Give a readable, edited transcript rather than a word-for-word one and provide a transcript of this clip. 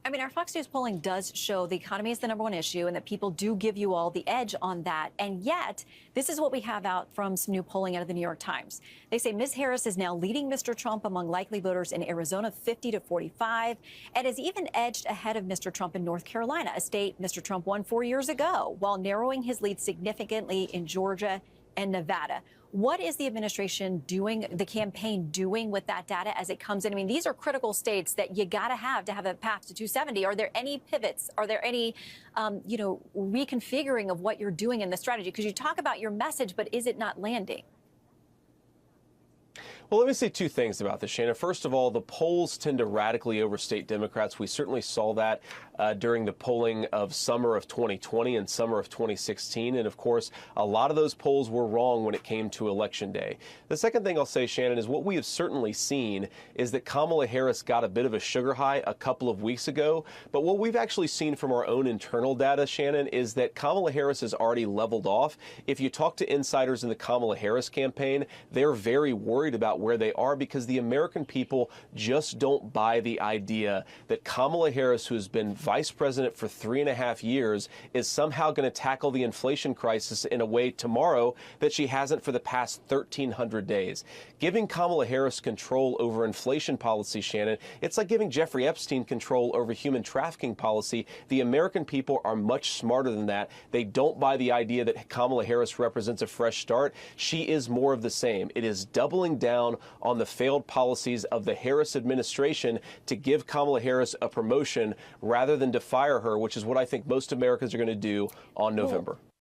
I mean, our Fox News polling does show the economy is the #1 issue and that people do give you all the edge on that. And yet, this is what we have out from some new polling out of the New York Times. They say Ms. Harris is now leading Mr. Trump among likely voters in Arizona, 50 to 45, and is even edged ahead of Mr. Trump in North Carolina, a state Mr. Trump won 4 years ago, while narrowing his lead significantly in Georgia and Nevada. What is the administration doing, the campaign doing with that data as it comes in? I mean, these are critical states that you got to have a path to 270. Are there any pivots? Are there any, reconfiguring of what you're doing in the strategy? Because you talk about your message, but is it not landing? Well, let me say two things about this, Shannon. First of all, the polls tend to radically overstate Democrats. We certainly saw that during the polling of summer of 2020 and summer of 2016. And of course, a lot of those polls were wrong when it came to Election Day. The second thing I'll say, Shannon, is what we have certainly seen is that Kamala Harris got a bit of a sugar high a couple of weeks ago. But what we've actually seen from our own internal data, Shannon, is that Kamala Harris has already leveled off. If you talk to insiders in the Kamala Harris campaign, they're very worried about where they are because the American people just don't buy the idea that Kamala Harris, who has been vice president for 3.5 years, is somehow going to tackle the inflation crisis in a way tomorrow that she hasn't for the past 1,300 days. Giving Kamala Harris control over inflation policy, Shannon, it's like giving Jeffrey Epstein control over human trafficking policy. The American people are much smarter than that. They don't buy the idea that Kamala Harris represents a fresh start. She is more of the same. It is doubling down on the failed policies of the Harris administration to give Kamala Harris a promotion rather than to fire her, which is what I think most Americans are going to do on November.